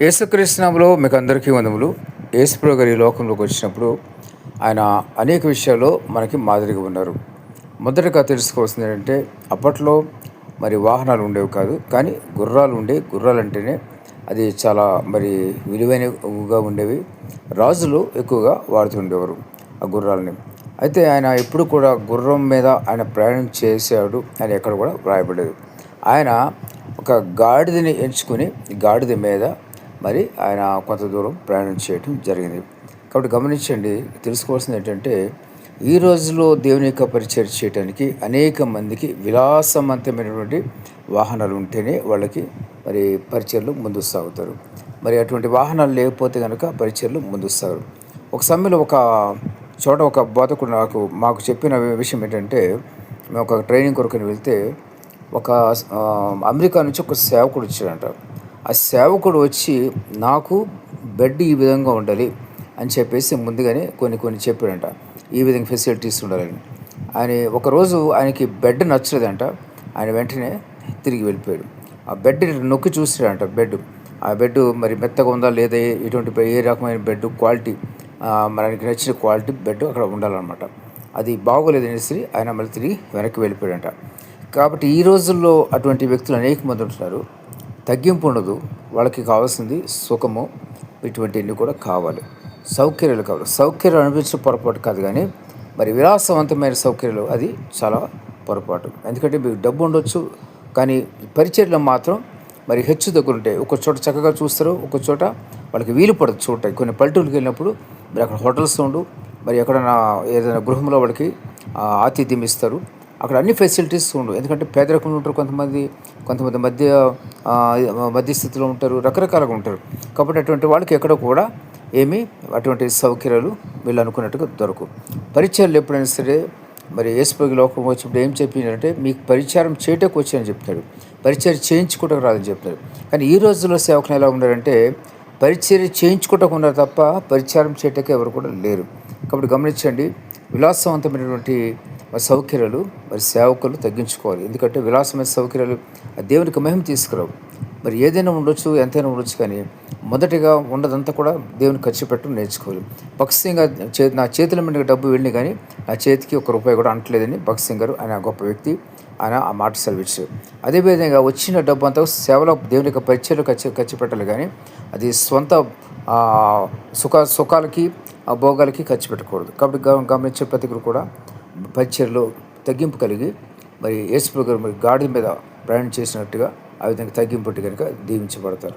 యేసుక్రీస్తు నామములో మీకు అందరికీ వందములు. యేసుప్రభు గారు ఈ లోకంలోకి వచ్చినప్పుడు ఆయన అనేక విషయాల్లో మనకి మాదిరిగా ఉన్నారు. మొదటగా తెలుసుకోవాల్సింది ఏంటంటే, అప్పట్లో మరి వాహనాలు ఉండేవి కాదు, కానీ గుర్రాలు ఉండే. గుర్రాలు అంటేనే అది చాలా విలువైనవిగా ఉండేవి. రాజులు ఎక్కువగా వాడుతుండేవారు ఆ గుర్రాలని. అయితే ఆయన ఎప్పుడు కూడా గుర్రం మీద ఆయన ప్రయాణం చేశాడు అని ఎక్కడ కూడా వ్రాయబడలేదు. ఆయన ఒక గాడిదని ఎంచుకొని గాడిద మీద ఆయన కొంత దూరం ప్రయాణం చేయడం జరిగింది. కాబట్టి గమనించండి, తెలుసుకోవాల్సింది ఏంటంటే, ఈ రోజుల్లో దేవుని యొక్క పరిచయం చేయడానికి అనేక మందికి విలాసవంతమైనటువంటి వాహనాలు ఉంటేనే వాళ్ళకి పరిచర్లు ముందుకు సాగుతారు. అటువంటి వాహనాలు లేకపోతే కనుక పరిచర్లు ముందుకు సాగరు. ఒక సమయంలో ఒక చోట ఒక బోధకుడు మాకు చెప్పిన విషయం ఏంటంటే, మేము ఒక ట్రైనింగ్ కొరకని వెళ్తే ఒక అమెరికా నుంచి ఒక సేవకుడు వచ్చాడంట. ఆ సేవకుడు వచ్చి నాకు బెడ్ ఈ విధంగా ఉండాలి అని చెప్పేసి ముందుగానే కొన్ని చెప్పాడంట. ఈ విధంగా ఫెసిలిటీస్ ఉండాలని. ఆయన ఒకరోజు ఆయనకి బెడ్ నచ్చలేదంట. ఆయన వెంటనే తిరిగి వెళ్ళిపోయాడు. ఆ బెడ్ నొక్కి చూసాడంట. ఆ బెడ్ మెత్తగా ఉందా లేదా, ఎటువంటి ఏ రకమైన బెడ్ క్వాలిటీ, మనకి నచ్చిన క్వాలిటీ బెడ్ అక్కడ ఉండాలన్నమాట. అది బాగోలేదనేసి ఆయన మళ్ళీ తిరిగి వెనక్కి వెళ్ళిపోయాడంట. కాబట్టి ఈ రోజుల్లో అటువంటి వ్యక్తులు అనేక మంది ఉంటున్నారు. తగ్గింపు ఉండదు. వాళ్ళకి కావాల్సింది సుఖము, ఇటువంటివన్నీ కూడా కావాలి. సౌకర్యాలు కావాలి. సౌకర్యాలు అనిపించడం పొరపాటు కాదు, కానీ విలాసవంతమైన సౌకర్యాలు అది చాలా పొరపాటు. ఎందుకంటే మీకు డబ్బు ఉండొచ్చు, కానీ పరిచర్లు మాత్రం హెచ్చు తగ్గులు ఉంటాయి. ఒక చోట చక్కగా చూస్తారు, ఒక చోట వాళ్ళకి వీలు పడదు చూడటానికి. కొన్ని పల్లెటూరుకి వెళ్ళినప్పుడు అక్కడ హోటల్స్ ఉండు, ఎక్కడైనా ఏదైనా గృహంలో వాళ్ళకి ఆతిథ్యం ఇస్తారు. అక్కడ అన్ని ఫెసిలిటీస్ ఉండవు. ఎందుకంటే పేదరికంలో ఉంటారు కొంతమంది మధ్యస్థితిలో ఉంటారు, రకరకాలుగా ఉంటారు. కాబట్టి అటువంటి వాళ్ళకి ఎక్కడ కూడా అటువంటి సౌకర్యాలు వీళ్ళు అనుకున్నట్టుగా దొరకవు. పరిచయాలు ఎప్పుడైనా సరే యేసుప్రభు లోకం వచ్చినప్పుడు ఏం చెప్పిందంటే, మీకు పరిచారం చేయటకు వచ్చాయని చెప్తాడు, పరిచయం చేయించుకోవటం రాదని చెప్తాడు. కానీ ఈ రోజుల్లో సేవకులు ఎలా ఉన్నారంటే, పరిచర్య చేయించుకోవటం ఉన్నారు తప్ప పరిచారం చేయటಕ್ಕೆ ఎవరు కూడా లేరు. కాబట్టి గమనించండి, విలాసవంతమైనటువంటి సౌకర్యాలు సేవకులు తగ్గించుకోవాలి. ఎందుకంటే విలాసమైన సౌకర్యాలు దేవునికి మహిమ తీసుకురావు. ఏదైనా ఉండొచ్చు, ఎంతైనా ఉండొచ్చు, కానీ మొదటిగా ఉన్నదంతా కూడా దేవుని ఖర్చు పెట్టడం నేర్చుకోవాలి. భగత్ సింగ్ నా చేతుల మీద డబ్బు వెళ్ళి కానీ నా చేతికి ₹1 కూడా అంటలేదని భగత్ సింగ్ గారు, ఆయన గొప్ప వ్యక్తి, ఆయన ఆ మాట సెలవిచ్చారు. అదేవిధంగా వచ్చిన డబ్బు అంతా సేవలో దేవుని యొక్క పరిచయలు ఖర్చు పెట్టాలి, కానీ అది సొంత సుఖాలకి భోగాలకి ఖర్చు పెట్టకూడదు. కాబట్టి గమనించే ప్రతి ఒక్కరు కూడా పరిచర్లో తగ్గింపు కలిగి యేసుప్రభు గారు గాడిద మీద ప్రయాణం చేసినట్టుగా ఆ విధంగా తగ్గింపు కనుక దీవించబడతారు.